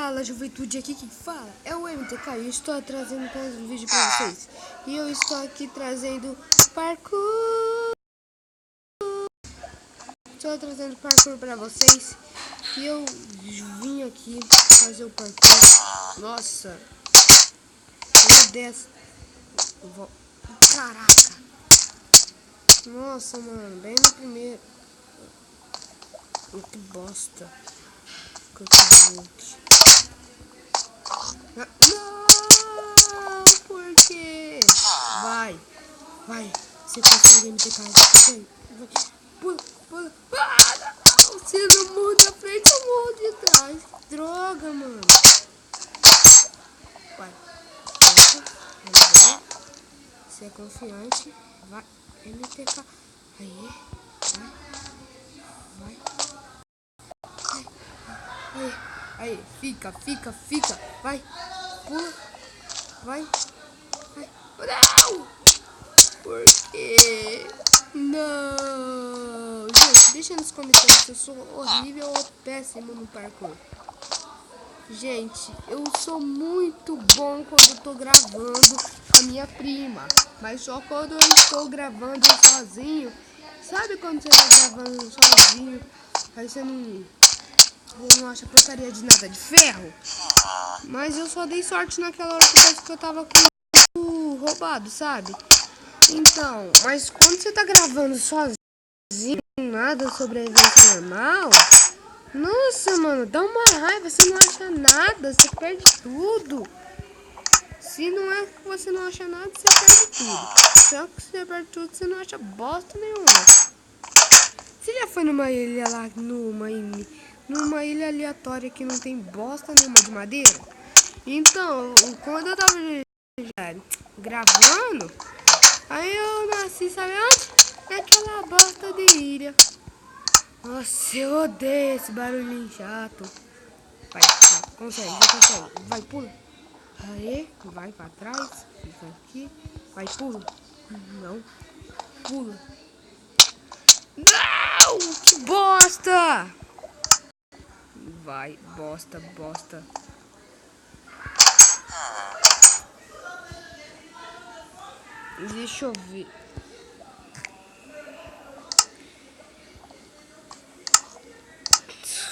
Fala, juventude, aqui quem fala é o MTK e eu estou trazendo mais um vídeo para vocês. E eu estou aqui trazendo parkour. Estou trazendo parkour para vocês. E eu vim aqui fazer o parkour. Nossa, meu Deus. Caraca. Nossa, mano, bem no primeiro. Que bosta. Não, por quê? Vai, você consegue MTK, você consegue. Vai. Pula, pula. Ah, não, você não morre da frente, eu morro de trás. Droga, mano. Vai, vai. Você é confiante. Vai, MTK. Aí, vai. Aí, fica. Vai, pula, vai. Não! Por quê? Não! Gente, deixa nos comentários se eu sou horrível ou péssimo no parkour. Gente, eu sou muito bom quando eu tô gravando com a minha prima. Mas só quando eu estou gravando sozinho. Sabe quando você tá gravando sozinho? Aí você não acha porcaria de nada de ferro? Mas eu só dei sorte naquela hora que eu tava com o roubado, sabe? Então, mas quando você tá gravando sozinho, nada sobrevivência normal, nossa, mano, dá uma raiva, você não acha nada, você perde tudo. Se não é que você não acha nada, você perde tudo. Só que você perde tudo, você não acha bosta nenhuma. Você já foi numa ilha lá, numa ilha aleatória que não tem bosta nenhuma de madeira? Então, quando eu tava gravando, aí eu nasci, sabe onde? Naquela bosta de ilha. Nossa, eu odeio esse barulhinho chato. Vai, consegue, já consegue. Vai, pula. Aí, vai pra trás. Fica aqui. Vai, pula. Não, pula. Não, que bosta. Vai, bosta. Deixa eu ver.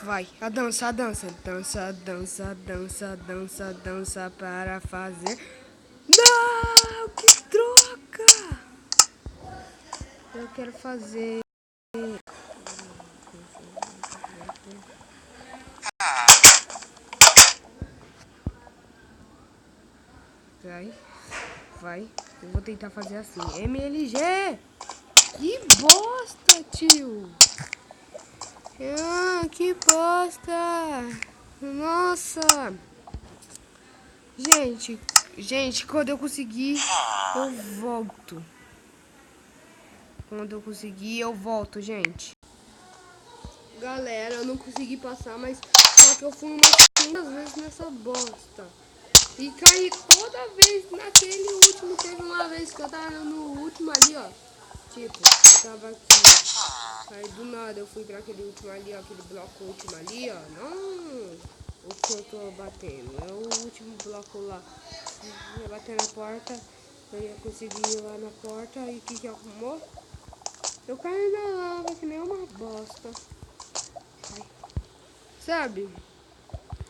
Vai, a dança. Dança para fazer. Não, que troca! Eu quero fazer. Vai. Eu vou tentar fazer assim. MLG! Que bosta, tio! Ah, que bosta! Nossa! Gente, quando eu conseguir, eu volto. Quando eu conseguir, eu volto, gente. Galera, eu não consegui passar, mas só que eu fui umas 5 vezes nessa bosta. E caí toda vez naquele último. Teve uma vez que eu tava no último ali, ó. Tipo, eu tava aqui. Aí do nada eu fui pra aquele último ali, ó. Aquele bloco último ali, ó. Não, o que eu tô batendo. É o último bloco lá. Eu ia bater na porta. Eu ia conseguir ir lá na porta. E o que arrumou? Eu caí na lava que nem uma bosta. Ai. Sabe?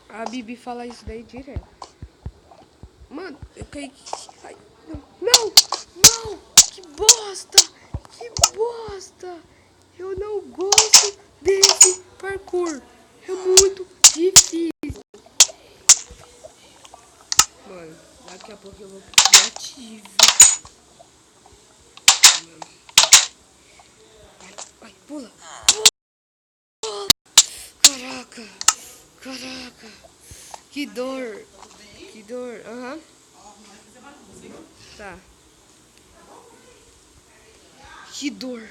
A Bibi fala isso daí direto. Mano, eu caí. Ai, não! Que bosta! Eu não gosto desse parkour. É muito difícil. Mano, daqui a pouco eu vou pro criativo. Vai, pula. Caraca. Que dor. Aham. Tá. Que dor.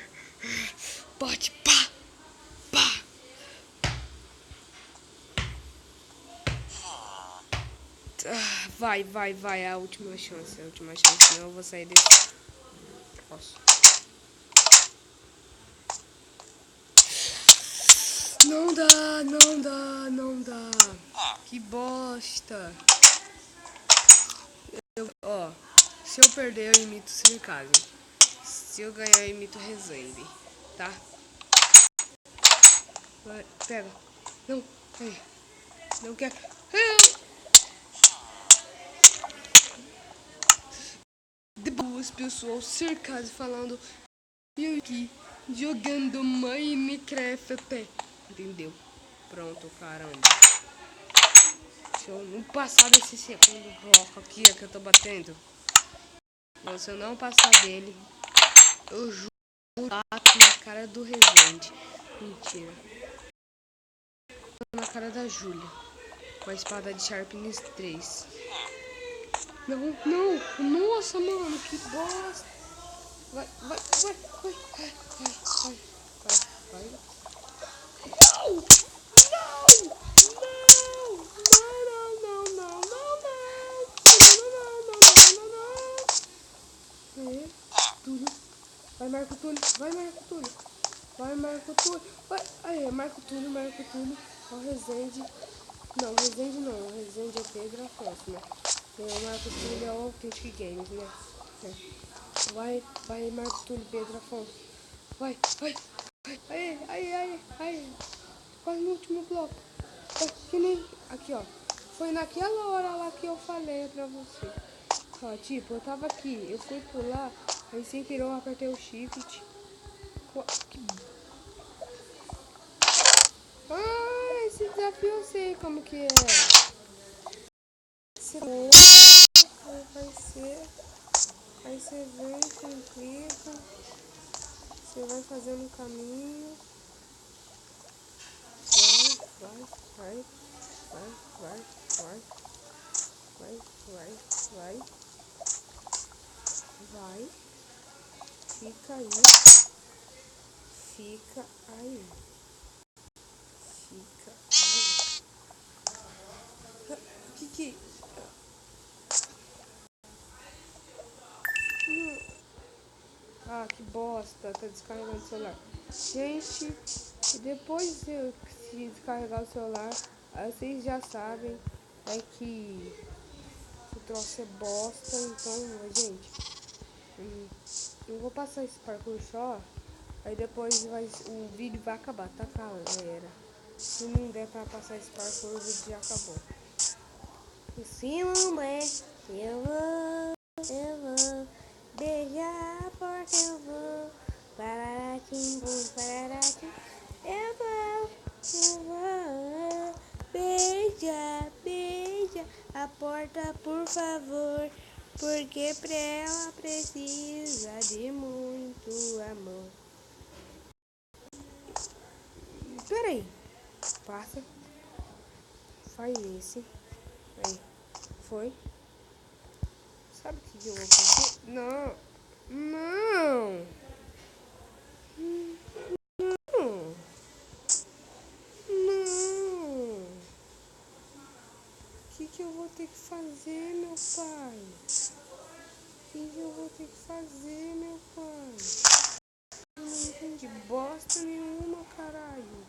Bate, pá. Vai, a última chance, senão eu vou sair desse. Posso. Não dá. Que bosta. Ó, se eu perder, eu imito Siricase. Se eu ganhar, eu imito Resende, tá? Vai, pega. Não, ai, não quero. Duas pessoas Siricase falando. Eu aqui jogando Minecraft. Entendeu? Pronto, caramba. Se eu não passar desse segundo bloco aqui que eu tô batendo, se eu não passar dele, eu juro bato na cara do Resende. Mentira. Na cara da Júlia. Com a espada de Sharpness 3. Não, não. Nossa, mano, que bosta. Vai. Não! Tudo. Vai, Marco Túlio. Vai, Marco Túlio. Vai. Aí, Marco Túlio. Ó, Resende. Não, Resende não. O Resende é Pedro Afonso, né? O Marco Túlio é o Authentic Games, né? Vai, Marco Túlio, Pedro Afonso. Vai. Aí. Quase no último bloco. Que nem... Aqui, ó. Foi naquela hora lá que eu falei pra você. Ó, tipo, eu tava aqui, eu fui pular, aí sem querer eu apertei o shift. Ah, esse desafio eu sei como que é. Aí você vem, clica, você vai fazendo um caminho. Vai. Fica aí. Que Ah, que bosta, tá descarregando o celular. Gente, depois de se descarregar o celular, aí vocês já sabem, é que o troço é bosta, então, gente, eu vou passar esse parkour só, aí depois o vídeo vai acabar, tá, galera? Se não der pra passar esse parkour, o vídeo já acabou. Se não der, eu vou beijar porque eu vou pararatim, pararatim, eu vou beija a porta, por favor, porque pra ela precisa de muito amor. Peraí, passa, faz esse, aí, foi. Sabe o que eu vou fazer? Não. O que eu vou ter que fazer, meu pai? Não entendi bosta nenhuma, caralho.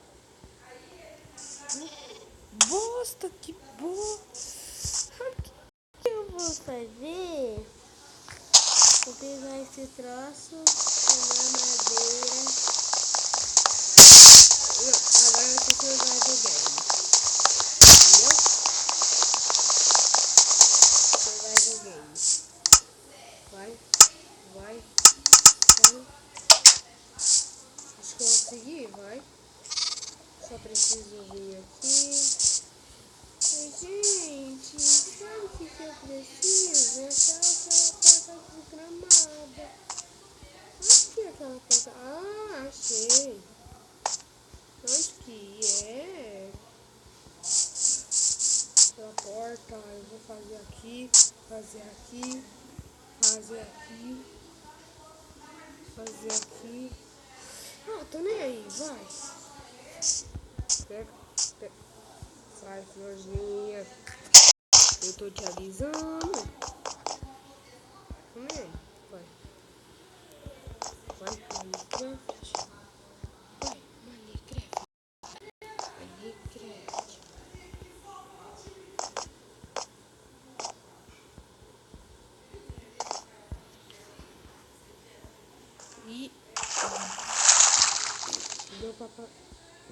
Bosta, que bosta. Sabe o que eu vou fazer? Vou pegar esse troço, pegar madeira. Agora eu sei que eu usar de game. Entendeu? Survival game. Vai. Acho que eu vou conseguir, vai. Só preciso vir aqui. Gente, sabe o que eu preciso? Aquela porta desgramada. Aqui aquela porta. Ah, achei. Onde que é? Aquela porta, eu vou fazer aqui. Fazer aqui. Ah, tô nem aí, vai. Pega. Sai, florzinha. Eu tô te avisando. Tô nem aí, vai. Minecraft. Vai, Minecraft.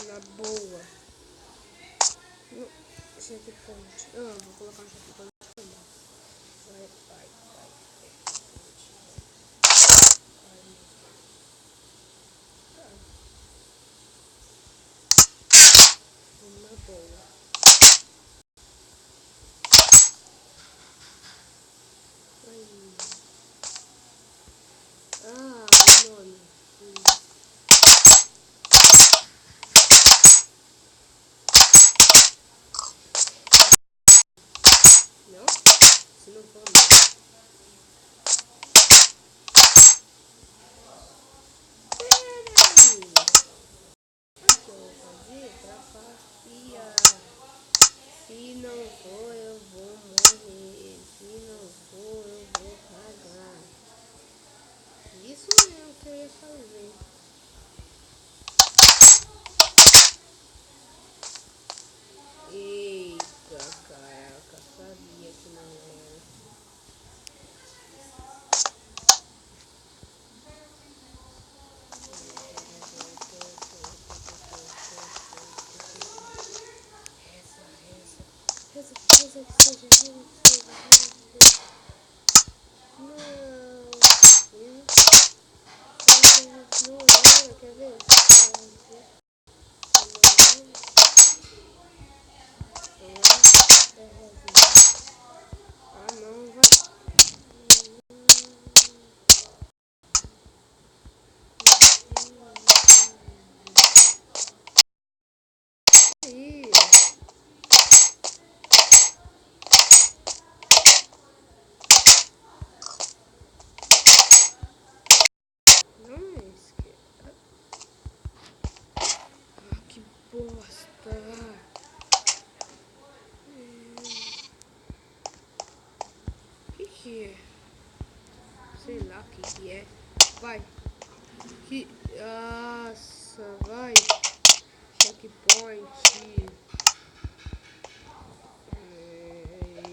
na boa. Checkpoint. Vou colocar um checkpoint também. Vai. Vamos na boa. Nome. Não? Se não for, não. Se não for, eu vou morrer. Se não for, eu vou cagar. Isso mesmo que eu ia fazer. Eita, caraca, sabia que não era. Reza que seja. Não, quer ver? Não, vai. Que bosta. Que é? Sei lá o que é. Vai. Nossa, vai. Checkpoint.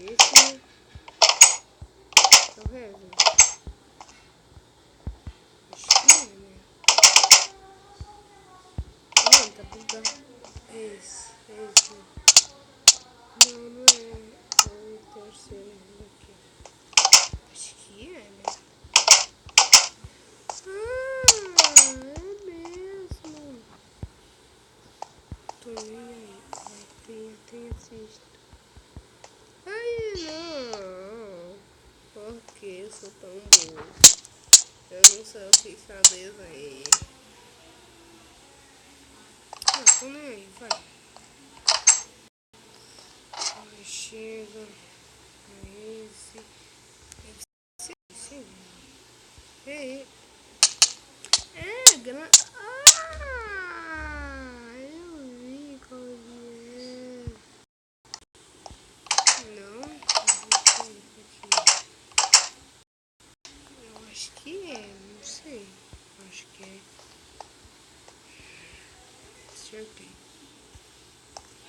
Esse. É o resto. Acho que é, né? Não, tá bugando. Esse. Não é. É o terceiro aqui. Acho que é, né? É mesmo. Tô aí. Tem assisto. Ai, não. Por que eu sou tão burro? Eu não sei o que saber, velho. Tô nem aí, vai. Chega. Esse. Ei. Grande. Eu vi qual é. Não. Eu acho que é, não sei. Acho que é. Acertei.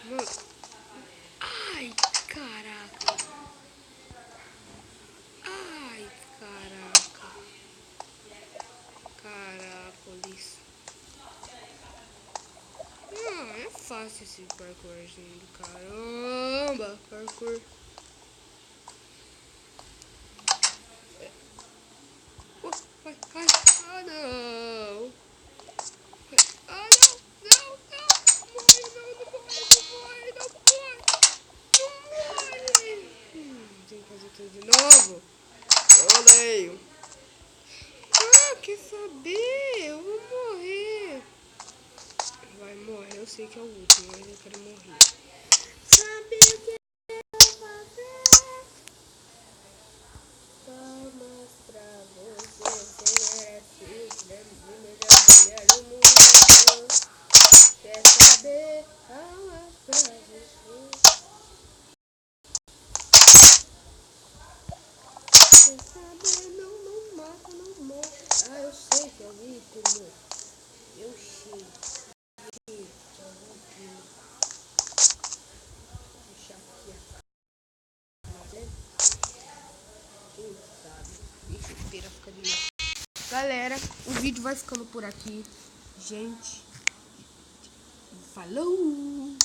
Mano. Ai, caraca. Caracoles. Não, é fácil esse parkourzinho do caramba. Parkour. Vai. Não. Não. Tem que fazer tudo de novo. Eu leio. Quer saber? Eu vou morrer. Vai morrer, eu sei que é o último, mas eu quero morrer. Sabe o que eu vou fazer? Palmas pra você, você merece a melhor mulher do mundo. Quer saber? Palmas pra você. Quer saber? Não mata. Eu sei que é o último. Eu sei. Galera, o vídeo vai ficando por aqui. Gente, Falou!